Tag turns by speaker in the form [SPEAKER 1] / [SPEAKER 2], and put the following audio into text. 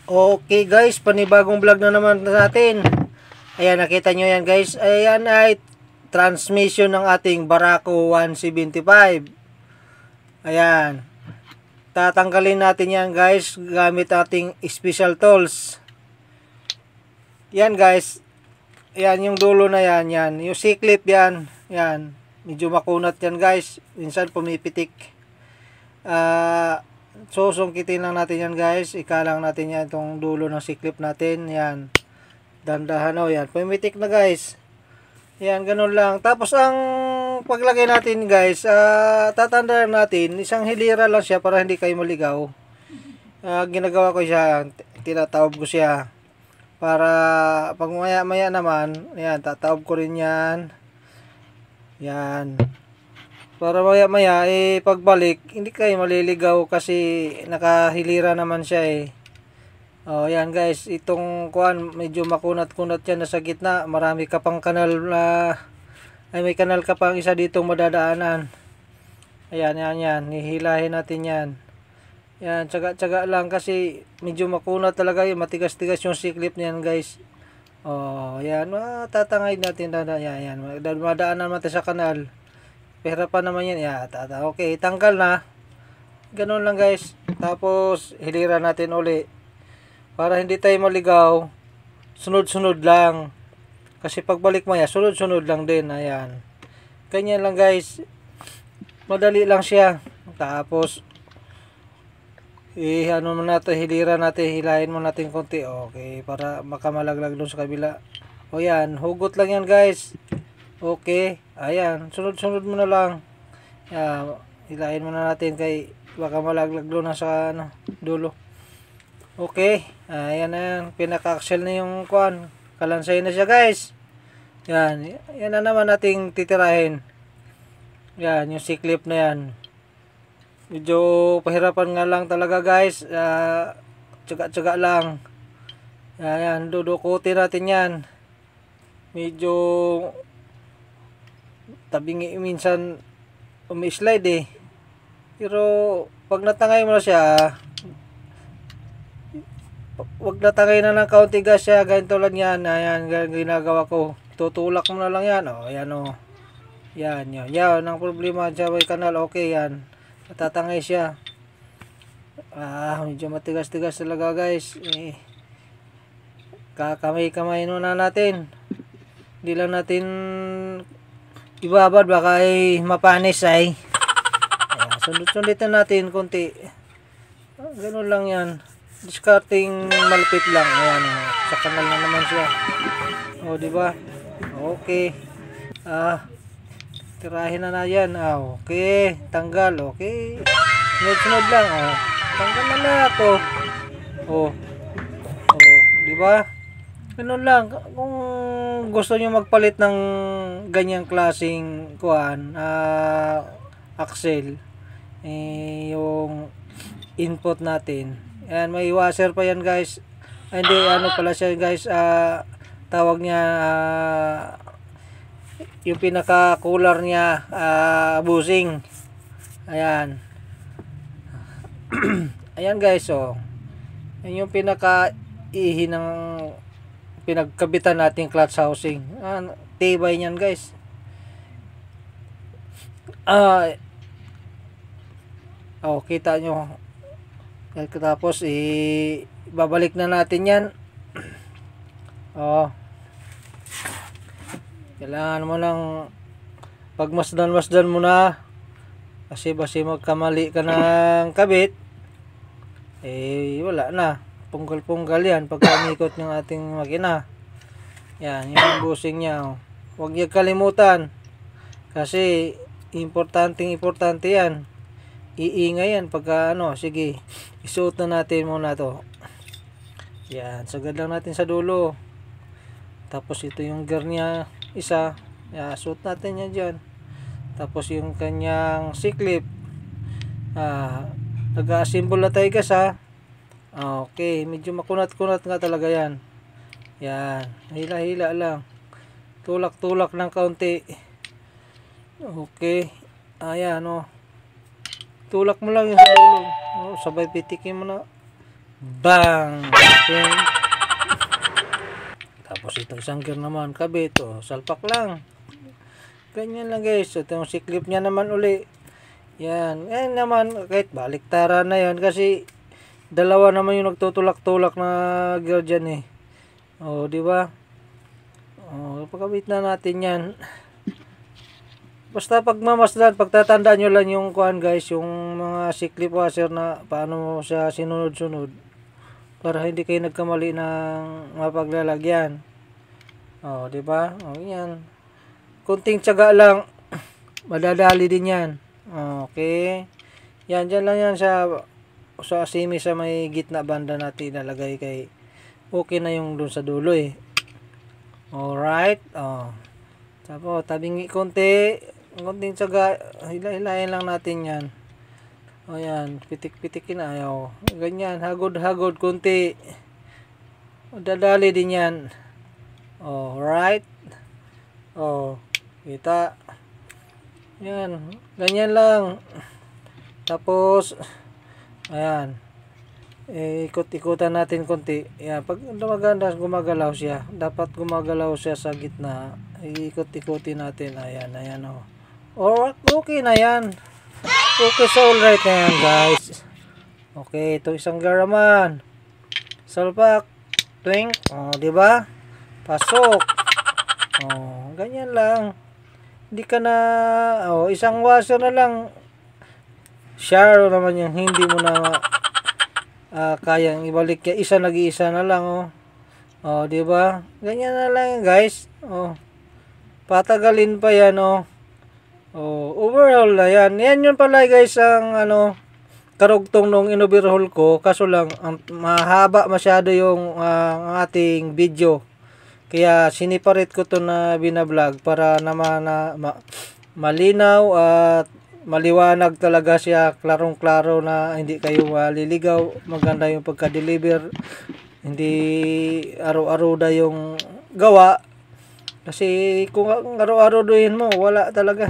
[SPEAKER 1] Okay guys, panibagong vlog na naman natin. Ayan, nakita nyo yan guys. Ayan ay transmission ng ating Barako 175. Ayan. Tatanggalin natin yan guys gamit ating special tools. Yan guys. Ayan yung dulo na yan. Yan. Yung C-clip yan. Yan. Medyo makunat yan guys. Minsan pumipitik. Susungkitin lang natin yan guys. Ikalang natin yan itong dulo ng C-clip natin. Yan. Dandahan o yan. Pumitik na guys. Yan. Ganun lang. Tapos ang paglagay natin guys, tatandaan natin. Isang hilira lang siya para hindi kayo maligaw. Ginagawa ko siya. Tinataob ko siya. Para pag maya maya naman. Yan. Tataob ko rin yan. Yan. Para maya maya pagbalik hindi kayo maliligaw kasi nakahilira naman siya Oh, yan guys, itong kuan medyo makunat-kunat yan nasa gitna. Marami ka pang kanal na may kanal ka pang isa ditong madadaanan. Ayan, yan. Hihilahin natin yan. Yan, tsaga-tsaga lang kasi medyo makunat talaga yung matigas-tigas yung C-clip niyan guys. Oh, yan, tatangay natin yan. Madaanan natin sa kanal. Pera pa naman yan. Okay, tanggal na. Ganun lang guys. Tapos, hilira natin uli. Para hindi tayo maligaw, sunod-sunod lang. Kasi pagbalik mo yan, sunod-sunod lang din. Ayan. Ganyan lang guys. Madali lang siya. Tapos, ano mo natin, hilira natin, hilahin mo natin konti. Okay, para makamalaglag doon sa kabila. O yan, hugot lang yan guys. Okay, ayan, sunod-sunod mo na lang. Hilahin mo na natin kay baka malaglag doon sa dulo. Okay, ayan na yan. Pinaka-axle na yung kuan. Kalansay na siya guys. Yan, yan na naman nating titirahin. Yan, yung C-clip na yan. Medyo pahirapan nga lang talaga guys. Tsaga-tsaga lang. Yan, dudukutin natin yan. Medyo tabingi minsan umi-slide pero pag natangay mo na siya, wag natangay na ng kaunti gas siya, ganito lang yan. Ayan, ginagawa ko, tutulak mo na lang yan. Ayan yan ang problema dyan may kanal. Okay, yan, natatangay siya. Medyo matigas-tigas talaga guys. Kakamay-kamay na natin, hindi lang natin ibabad baka mapanis sundit-sunditan natin konti. Ganun lang yan, discarding malupit lang. Ayan, sa kanal na naman siya. Diba? Okay, tirahin na yan. Okay, tanggal. Okay, sunod-sunod lang. Tanggal na lahat. Diba? Ganun lang. Kung gusto nyo magpalit ng ganyang klaseng kuan, axle, yung input natin. Ayan, may washer pa yan guys. Hindi, ano pala siya guys, tawag niya, yung pinaka cooler niya, bushing. Ayan. Ayan guys, yan yung pinaka ihi ng pinagkabitan nating clutch housing. Tibay niyan guys. Kita nyo. Tapos babalik na natin yan. Kailangan mo lang pagmasdan-masdan mo na, kasi basi magkamali ka ng kabit, wala na, punggal-punggal yan pagka umikot ng ating makina. Yan, yung bushing nya. Huwag niyo kalimutan kasi importante yan. Iingay yan pagka sige, isuot na natin muna to. Yan, sagad lang natin sa dulo. Tapos ito yung gear nya isa. Suot natin yan dyan. Tapos yung kanyang C-clip, nag-assemble na tayo guys Okay, medyo makunat-kunat nga talaga yan. Yan, hila-hila lang, tulak-tulak ng kaunti. Okay, ayan tulak mo lang yung sa ulo. Sabay pitikin mo na. Bang! Okay. Tapos itong isang gear naman, kabit. Salpak lang. Ganyan lang guys. So, itong si clip niya naman uli. Yan. Yan naman, kahit baliktaran na yan. Kasi, dalawa naman yung nagtutulak-tulak na gear dyan eh. Di ba? Pagkabit na natin yan. Basta pagmamasdan, pagtatandaan nyo lang yung kuhan guys, yung mga si-clip washer na paano siya sinunod-sunod. Para hindi kayo nagkamali ng mapaglalagyan. Di ba? Yan. Kunting tiyaga lang, madadali din yan. Okay. Yan, dyan lang yan sa simi sa may gitna banda natin nalagay kay okay na yung dun sa dulo eh. Alright. Tapos, tabingi konting tiyaga, hilahin lang natin yan. Yan, pitik-pitikin na. Ganyan, hagod-hagod konti. Dadali din yan. Alright. Kita. Yan, ganyan lang. Tapos, ayan. Ikot-ikutan natin konti. Yan, pag maganda gumagalaw siya, dapat gumagalaw siya sa gitna. Ikot-ikutin natin. Ayan, okay na yan. Okay, so alright na yan guys. Okay, ito isang garaman. Salpak. Twing. Diba? Pasok. Ganyan lang. Hindi ka na, isang washer na lang. Sharo naman yung hindi mo na kayang ibalik. Isa nag-iisa na lang. Diba? Ganyan na lang guys. Patagalin pa yan. Overhaul na yan. Yan yun pala guys ang karugtong nung in-overhaul ko. Kaso lang, mahaba masyado yung ating video. Kaya siniparate ko to na binablog para naman malinaw at maliwanag talaga siya. Klarong-klaro na hindi kayo maliligaw. Maganda yung pagka-deliver. Hindi araw-araw yung gawa. Kasi kung araw-araw doin mo, wala talaga.